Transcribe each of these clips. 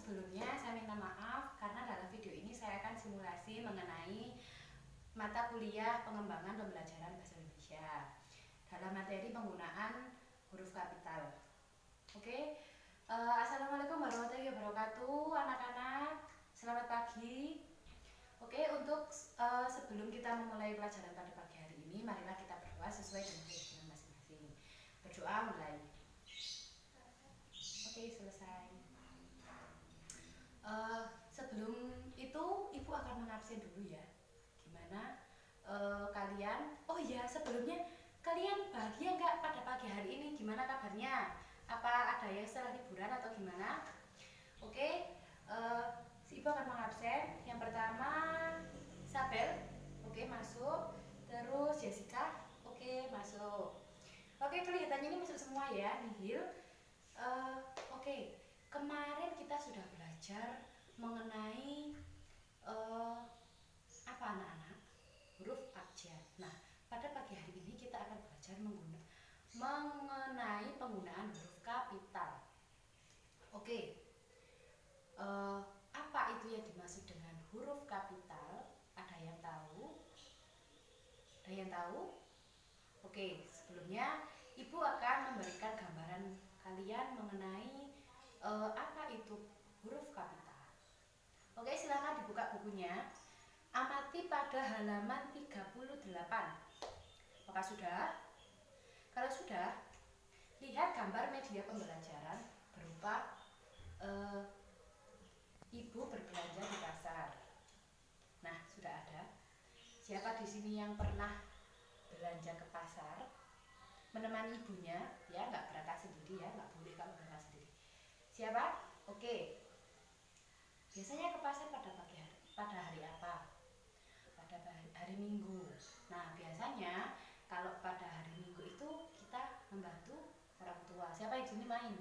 sebelumnya saya minta maaf karena dalam video ini saya akan simulasi mengenai mata kuliah pengembangan pembelajaran bahasa Indonesia dalam materi penggunaan huruf kapital. Oke, Assalamualaikum warahmatullahi wabarakatuh anak-anak, selamat pagi. Oke, untuk sebelum kita memulai pelajaran pada pagi hari ini, marilah kita berdoa sesuai dengan keyakinan masing-masing. Berdoa mulai. Oke, selesai. Sebelum itu ibu akan mengabsen dulu ya. Gimana kalian? Oh ya, sebelumnya kalian bahagia nggak pada pagi hari ini? Gimana kabarnya? Apa ada yang setelah liburan atau gimana? Oke, si ibu akan mengabsen. Yang pertama Sabel, oke masuk. Terus Jessica, oke masuk. Oke, kelihatannya ini masuk semua ya, nihil. Oke. Kemarin kita sudah belajar mengenai apa anak-anak? Huruf abjad. Nah, pada pagi hari ini kita akan belajar mengenai penggunaan huruf kapital. Oke. Apa itu yang dimaksud dengan huruf kapital? Ada yang tahu? Ada yang tahu? Oke, sebelumnya Ibu akan memberikan gambaran kalian mengenai apa itu huruf kapital. Oke, silakan dibuka bukunya. Amati pada halaman 38. Apakah sudah? Kalau sudah, lihat gambar media pembelajaran berupa ibu berbelanja di pasar. Nah, sudah ada. Siapa di sini yang pernah belanja ke pasar? Menemani ibunya, ya, nggak berangkat sendiri ya, nggak boleh kalau berangkat sendiri. Siapa? Oke. Biasanya ke pasar pada pagi hari. Pada hari apa? Pada hari Minggu. Nah, biasanya kalau pada hari Minggu itu kita membantu orang tua. Siapa yang di sini main?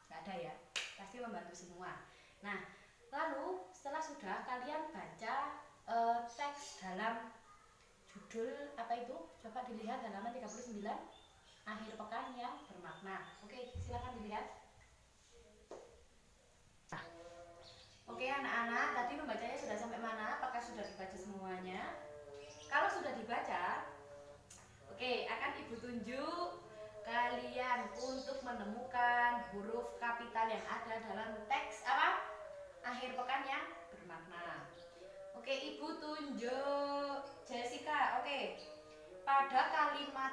Nggak ada ya? Pasti membantu semua. Nah, lalu setelah sudah kalian baca teks dalam judul apa itu? Coba dilihat halaman 39. Akhir pekan yang bermakna. Oke, silakan dilihat. Oke anak-anak, tadi membacanya sudah sampai mana? Apakah sudah dibaca semuanya? Kalau sudah dibaca, oke, akan Ibu tunjuk kalian untuk menemukan huruf kapital yang ada dalam teks apa? Akhir pekan yang bermakna. Oke, Ibu tunjuk Jessica. Oke, pada kalimat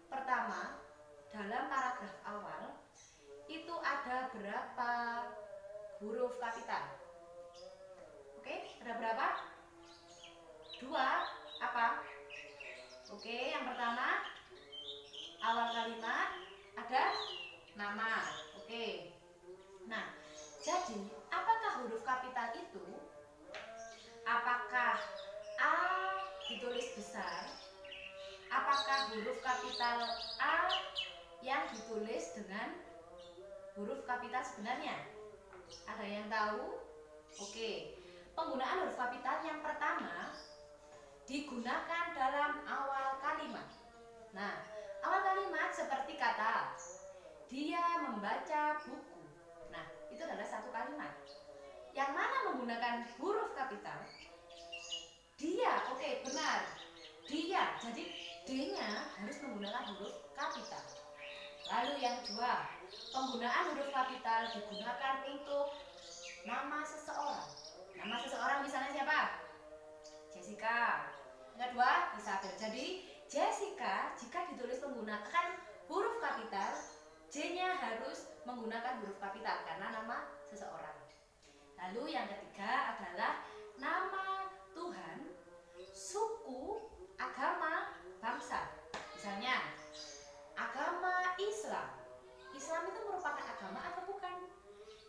pertama dalam paragraf awal itu ada berapa huruf kapital? Oke, ada berapa? 2. Apa? Oke, yang pertama awal kalimat ada nama. Oke. Nah, jadi apakah huruf kapital itu? Apakah A ditulis besar? Apakah huruf kapital A yang ditulis dengan huruf kapital sebenarnya? Ada yang tahu? Oke. Penggunaan huruf kapital yang pertama digunakan dalam awal kalimat. Nah, awal kalimat seperti kata dia membaca buku. Nah, itu adalah satu kalimat. Yang mana menggunakan huruf kapital? Dia, oke, benar. Dia, jadi D-nya harus menggunakan huruf kapital. Lalu yang kedua, penggunaan huruf kapital digunakan untuk nama seseorang. Nama seseorang misalnya siapa? Jessica. Yang kedua, Isabel. Jadi Jessica jika ditulis menggunakan huruf kapital, J-nya harus menggunakan huruf kapital karena nama seseorang. Lalu yang ketiga adalah nama Tuhan, suku, agama, bangsa. Misalnya agama Islam. Islam itu merupakan agama atau bukan?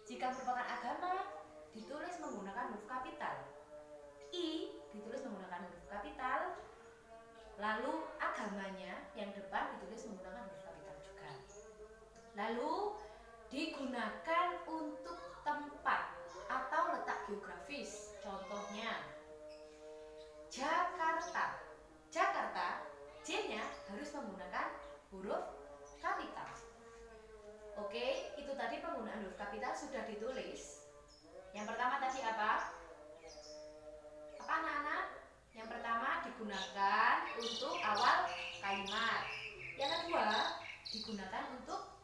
Jika merupakan agama, ditulis menggunakan huruf kapital. I ditulis menggunakan huruf kapital. Lalu agamanya yang depan ditulis menggunakan huruf kapital juga. Lalu digunakan untuk tempat atau letak geografis. Contohnya Jakarta. Jakarta, J-nya harus menggunakan huruf kapital. Oke, itu tadi penggunaan huruf kapital sudah ditulis. Yang pertama tadi apa? Apa anak-anak? Yang pertama digunakan untuk awal kalimat. Yang kedua digunakan untuk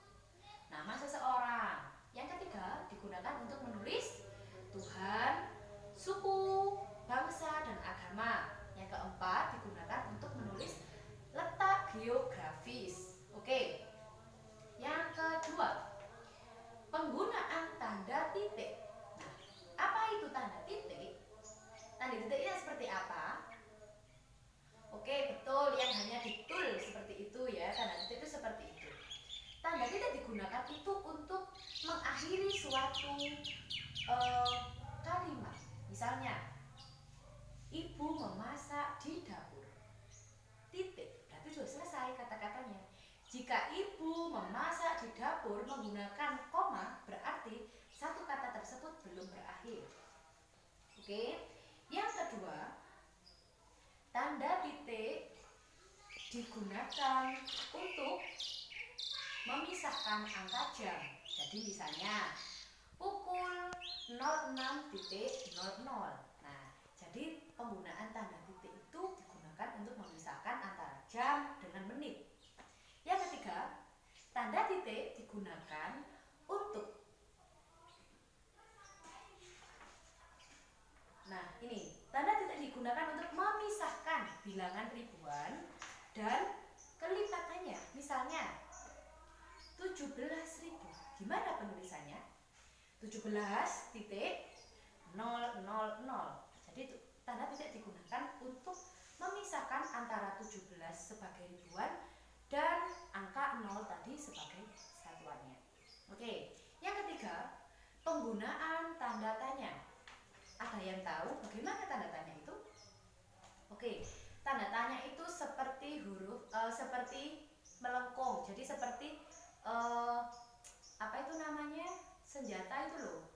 nama seseorang. Yang ketiga digunakan untuk menulis Tuhan, suku, bangsa, dan agama. Yang keempat digunakan untuk menulis letak geografis. Oke. Yang kedua, penggunaan tanda titik. Nah, apa itu tanda titik? Tanda titiknya seperti apa? Oke, betul, yang hanya ditul seperti itu ya. Tanda titik itu seperti itu. Tanda titik digunakan itu untuk mengakhiri suatu kalimat. Misalnya, ibu memasak di dapur. Titik, berarti sudah selesai kata-katanya. Jika ibu memasak di dapur menggunakan koma, berarti satu kata tersebut belum berakhir. Oke. Yang kedua, tanda titik digunakan untuk memisahkan angka jam. Jadi misalnya pukul 06.00. Nah, jadi penggunaan tanda titik itu digunakan untuk memisahkan antara jam dengan menit. Yang ketiga, tanda titik digunakan untuk tanda titik digunakan untuk memisahkan bilangan ribuan dan kelipatannya. Misalnya 17.000. Gimana penulisannya? 17.000. Jadi tanda titik digunakan untuk memisahkan antara 17 sebagai ribuan dan angka 0 tadi sebagai satuannya. Oke, yang ketiga, penggunaan tanda tanya. Ada yang tahu bagaimana tanda tanya itu? Oke, tanda tanya itu seperti huruf seperti melengkung. Jadi seperti apa itu namanya? Senjata itu loh.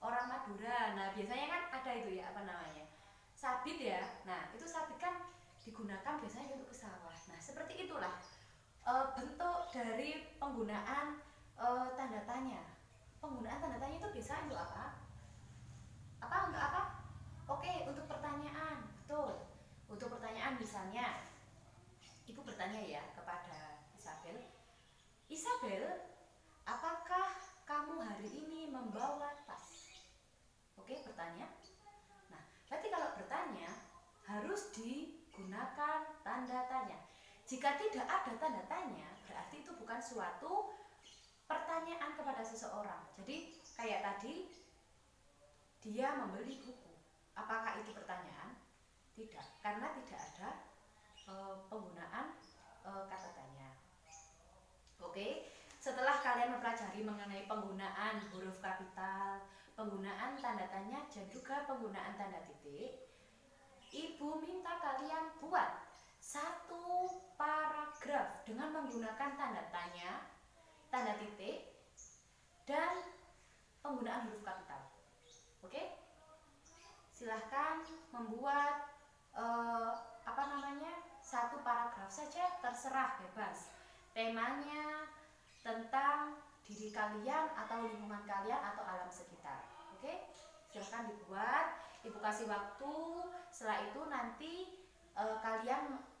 Orang Madura. Nah, biasanya kan ada itu ya, apa namanya? Sabit ya. Nah, itu sabit kan digunakan biasanya untuk ke sawah. Nah, seperti itulah bentuk dari penggunaan tanda tanya. Penggunaan tanda tanya itu bisa untuk apa? Untuk apa? Oke, untuk pertanyaan. Betul. Untuk pertanyaan misalnya, ibu bertanya ya kepada Isabel. Isabel, apakah kamu hari ini membawa tas? Oke, bertanya. Nah, berarti kalau bertanya harus digunakan tanda tanya. Jika tidak ada tanda tanya, berarti itu bukan suatu pertanyaan kepada seseorang. Jadi kayak tadi, dia membeli buku. Apakah itu pertanyaan? Tidak, karena tidak ada penggunaan kata tanya. Oke, setelah kalian mempelajari mengenai penggunaan huruf kapital, penggunaan tanda tanya, dan juga penggunaan tanda titik, ibu minta kalian buat satu paragraf dengan menggunakan tanda tanya, tanda titik, dan penggunaan huruf kapital. Oke? Silahkan membuat satu paragraf saja, terserah, bebas. Temanya tentang diri kalian atau lingkungan kalian atau alam sekitar. Oke? Silahkan dibuat. Ibu kasih waktu. Setelah itu nanti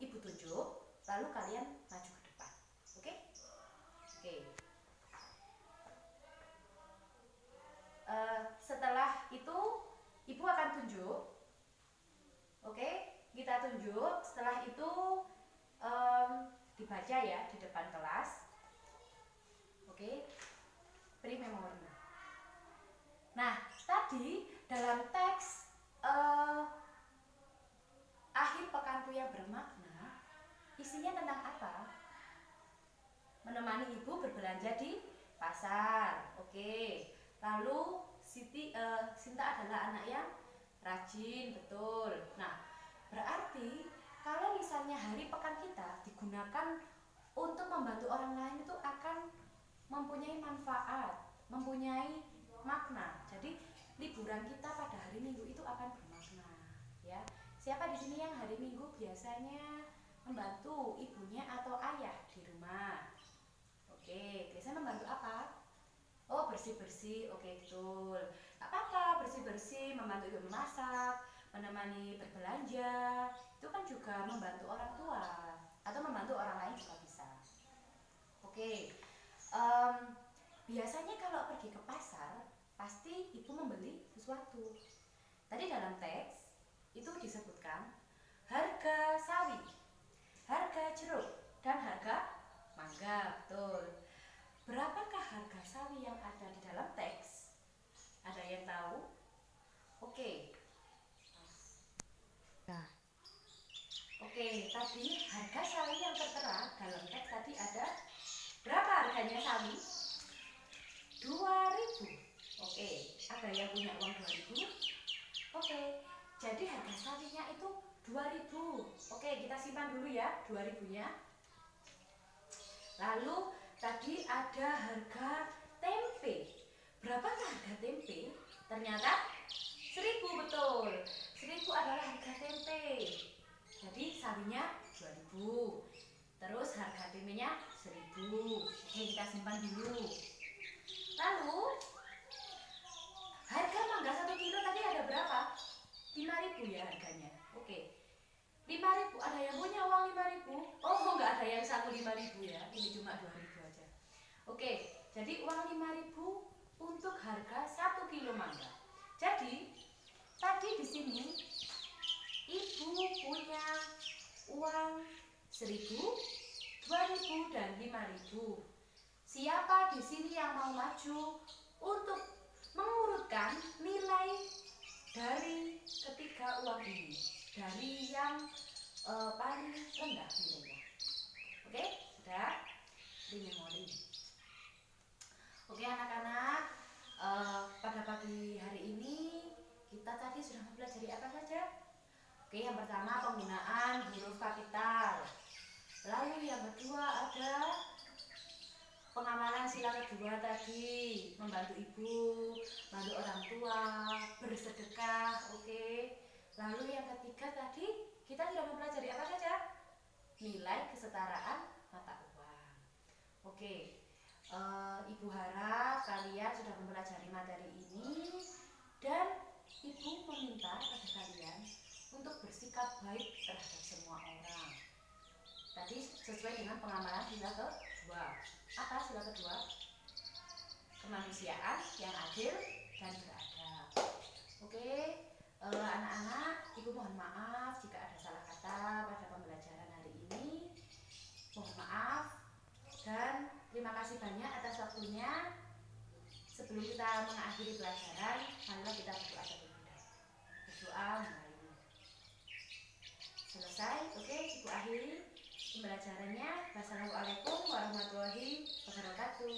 ibu tunjuk, lalu kalian maju ke depan. Oke? Oke. Setelah itu ibu akan tunjuk. Oke, kita tunjuk. Setelah itu dibaca ya di depan kelas. Oke, beri memori. Nah, tadi dalam teks akhir pekanku yang bermakna, isinya tentang apa? Menemani ibu berbelanja di pasar. Oke. Lalu Sinta adalah anak yang rajin, betul. Nah, berarti kalau misalnya hari pekan kita digunakan untuk membantu orang lain itu akan mempunyai manfaat, mempunyai makna. Jadi liburan kita pada hari Minggu itu akan bermakna, ya. Siapa di sini yang hari Minggu biasanya membantu ibunya atau ayah di rumah? Oke, biasanya membantu apa? Oh, bersih-bersih. Oke, betul. Gak apa-apa, bersih-bersih, membantu ibu memasak, menemani berbelanja, itu kan juga membantu orang tua atau membantu orang lain juga bisa. Oke, biasanya kalau pergi ke pasar pasti ibu membeli sesuatu. Tadi dalam teks itu disebutkan harga sawi, harga jeruk, dan harga mangga. Betul. Berapakah harga sawi yang ada di dalam teks? Ada yang tahu? Oke. Nah, oke, tadi harga sawi yang tertera dalam teks tadi ada berapa harganya sawi? 2.000. Oke, ada yang punya uang 2.000? Oke, jadi harga sawinya itu 2.000. Oke, kita simpan dulu ya 2.000-nya. Lalu tadi ada harga tempe. Berapakah harga tempe? Ternyata 1.000, betul. 1.000 adalah harga tempe. Jadi sawinya 2.000. Terus harga tempenya 1.000. Oke, kita simpan dulu. Lalu harga mangga 1 kilo tadi ada berapa? 5.000 ya harganya. Oke. 5.000, ada yang punya uang 5.000? Oh, nggak ada yang saku 5.000 ya. Ini cuma 2.000 aja. Oke, jadi uang 5.000 untuk harga 1 kilo mangga. Jadi tadi di sini ibu punya uang 1.000, 2.000 dan 5.000. Siapa di sini yang mau maju untuk mengurutkan nilai dari ketiga uang ini, dari yang paling rendah nilainya? Oke, sudah di memori. Oke anak-anak, pada pagi hari ini kita tadi sudah mempelajari apa saja? Oke, yang pertama penggunaan huruf kapital. Lalu yang kedua ada pengamalan sila kedua tadi, membantu ibu, membantu orang tua, bersedekah. Oke. Lalu yang ketiga tadi kita sudah mempelajari apa saja? Nilai kesetaraan mata uang. Oke. Ibu harap kalian sudah mempelajari materi ini dan ibu meminta pada kalian untuk bersikap baik terhadap semua orang. Tadi sesuai dengan pengamalan sila kedua. Apa sila kedua? Kemanusiaan yang adil dan beradab. Oke, anak-anak, ibu mohon maaf jika ada salah kata pada pembelajaran hari ini. Mohon maaf dan terima kasih banyak atas waktunya. Sebelum kita mengakhiri pelajaran, marilah kita berdoa terlebih dahulu. Berdoa mulai. Selesai, oke, ibu akhiri pembelajarannya. Wassalamualaikum warahmatullahi wabarakatuh.